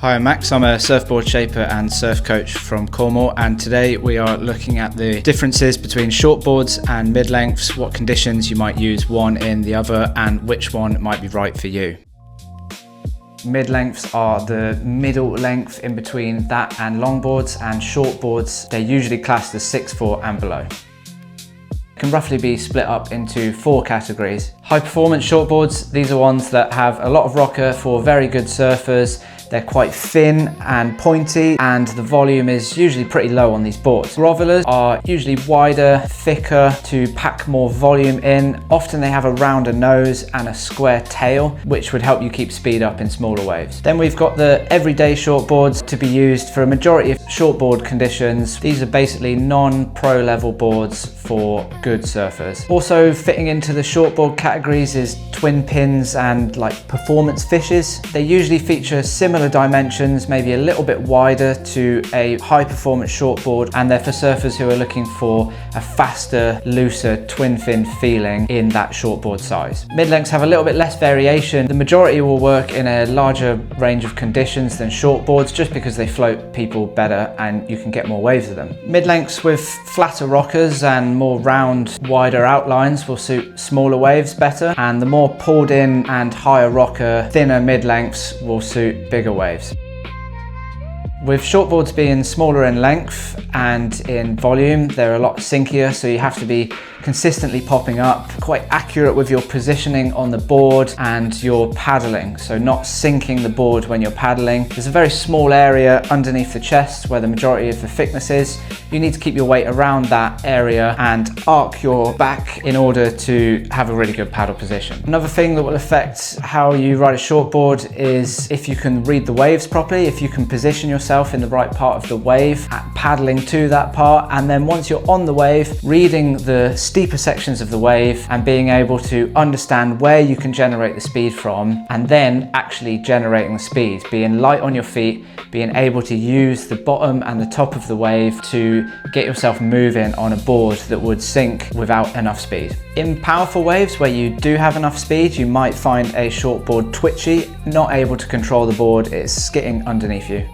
Hi, I'm Max. I'm a surfboard shaper and surf coach from Cornwall, and today we are looking at the differences between shortboards and mid-lengths, what conditions you might use one in the other, and which one might be right for you. Mid-lengths are the middle length in between that and longboards, and shortboards, they're usually classed as 6'4" and below. Can roughly be split up into 4 categories. High performance shortboards, these are ones that have a lot of rocker for very good surfers. They're quite thin and pointy, and the volume is usually pretty low on these boards. Grovellers are usually wider, thicker to pack more volume in. Often they have a rounder nose and a square tail, which would help you keep speed up in smaller waves. Then we've got the everyday shortboards to be used for a majority of shortboard conditions. These are basically non-pro level boards for good surfers. Also fitting into the shortboard categories is twin pins and like performance fishes. They usually feature similar dimensions, maybe a little bit wider to a high performance shortboard, and they're for surfers who are looking for a faster, looser twin fin feeling in that shortboard size. Mid-lengths have a little bit less variation. The majority will work in a larger range of conditions than shortboards just because they float people better and you can get more waves of them. Mid-lengths with flatter rockers and more round, wider outlines will suit smaller waves better, and the more pulled in and higher rocker, thinner mid-lengths will suit bigger waves. With shortboards being smaller in length and in volume, they're a lot sinkier, so you have to be consistently popping up, quite accurate with your positioning on the board and your paddling, so not sinking the board when you're paddling. There's a very small area underneath the chest where the majority of the thickness is. You need to keep your weight around that area and arc your back in order to have a really good paddle position. Another thing that will affect how you ride a shortboard is if you can read the waves properly, if you can position yourself in the right part of the wave, paddling to that part, and then once you're on the wave, reading the steeper sections of the wave and being able to understand where you can generate the speed from, and then actually generating the speed, being light on your feet, being able to use the bottom and the top of the wave to get yourself moving on a board that would sink without enough speed. In powerful waves where you do have enough speed, you might find a shortboard twitchy, not able to control the board, it's skidding underneath you.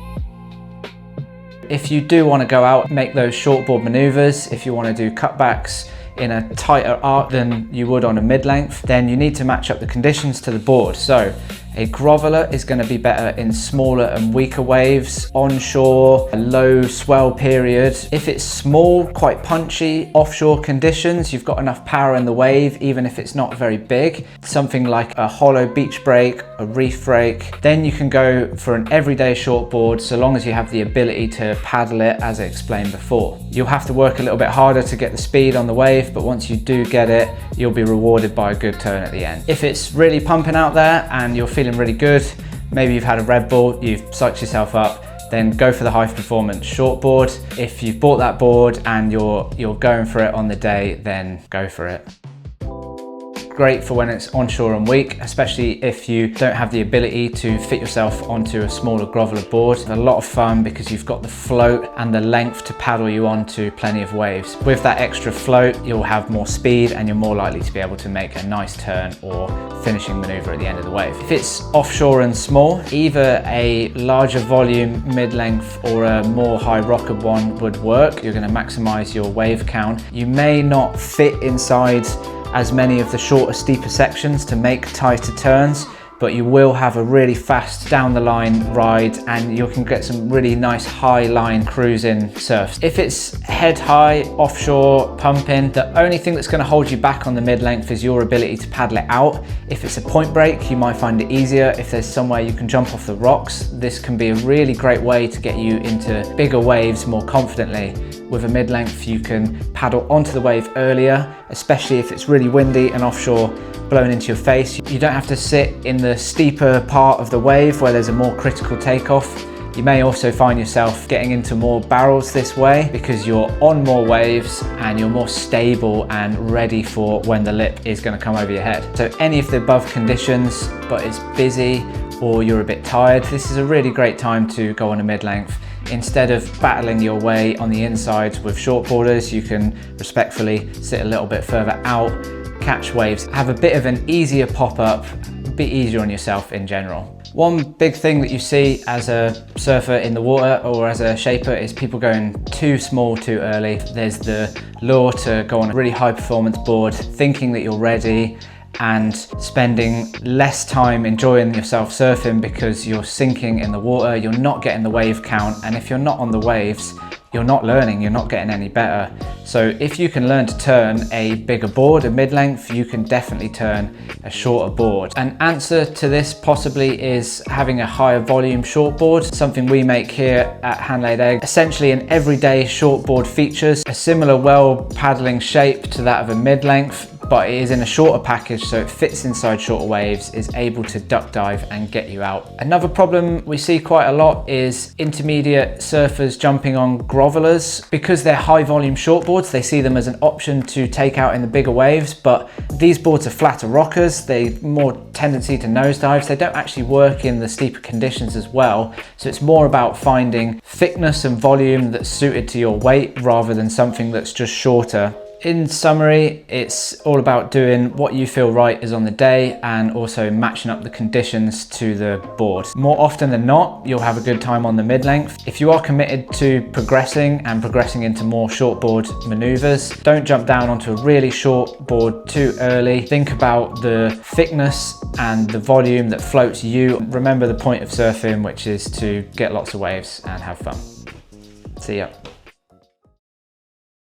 If you do want to go out, make those shortboard maneuvers, if you want to do cutbacks in a tighter arc than you would on a mid-length, then you need to match up the conditions to the board. So a groveller is going to be better in smaller and weaker waves, onshore, a low swell period. If it's small, quite punchy, offshore conditions, you've got enough power in the wave, even if it's not very big. Something like a hollow beach break, a reef break. Then you can go for an everyday shortboard, so long as you have the ability to paddle it, as I explained before. You'll have to work a little bit harder to get the speed on the wave, but once you do get it, you'll be rewarded by a good turn at the end. If it's really pumping out there and you're feeling really good, maybe you've had a Red Bull, you've psyched yourself up, then go for the high performance shortboard. If you've bought that board and you're going for it on the day, then go for it. Great for when it's onshore and weak, especially if you don't have the ability to fit yourself onto a smaller groveller board. It's a lot of fun because you've got the float and the length to paddle you onto plenty of waves. With that extra float, you'll have more speed and you're more likely to be able to make a nice turn or finishing maneuver at the end of the wave. If it's offshore and small, either a larger volume mid-length or a more high rocker one would work. You're going to maximize your wave count. You may not fit inside as many of the shorter, steeper sections to make tighter turns, but you will have a really fast down the line ride and you can get some really nice high line cruising surfs. If it's head high, offshore, pumping, the only thing that's going to hold you back on the mid-length is your ability to paddle it out. If it's a point break, you might find it easier. If there's somewhere you can jump off the rocks, this can be a really great way to get you into bigger waves more confidently. With a mid-length, you can paddle onto the wave earlier, especially if it's really windy and offshore blowing into your face. You don't have to sit in the steeper part of the wave where there's a more critical takeoff. You may also find yourself getting into more barrels this way because you're on more waves and you're more stable and ready for when the lip is going to come over your head. So any of the above conditions, but it's busy or you're a bit tired, this is a really great time to go on a mid-length. Instead of battling your way on the inside with shortboarders, you can respectfully sit a little bit further out, catch waves, have a bit of an easier pop-up, be easier on yourself in general. One big thing that you see as a surfer in the water or as a shaper is people going too small too early. There's the lure to go on a really high performance board thinking that you're ready and spending less time enjoying yourself surfing because you're sinking in the water, you're not getting the wave count, and if you're not on the waves, you're not learning, you're not getting any better. So if you can learn to turn a bigger board, a mid-length, you can definitely turn a shorter board. An answer to this possibly is having a higher volume shortboard, something we make here at Hand-Laid Egg. Essentially an everyday shortboard features a similar well paddling shape to that of a mid-length, but it is in a shorter package, so it fits inside shorter waves, is able to duck dive and get you out. Another problem we see quite a lot is intermediate surfers jumping on grovellers. Because they're high volume shortboards, they see them as an option to take out in the bigger waves, but these boards are flatter rockers, they more tendency to nosedives, they don't actually work in the steeper conditions as well, so it's more about finding thickness and volume that's suited to your weight rather than something that's just shorter. In summary, it's all about doing what you feel right is on the day and also matching up the conditions to the board. More often than not, you'll have a good time on the mid-length. If you are committed to progressing into more shortboard maneuvers, don't jump down onto a really short board too early. Think about the thickness and the volume that floats you. Remember the point of surfing, which is to get lots of waves and have fun. See ya.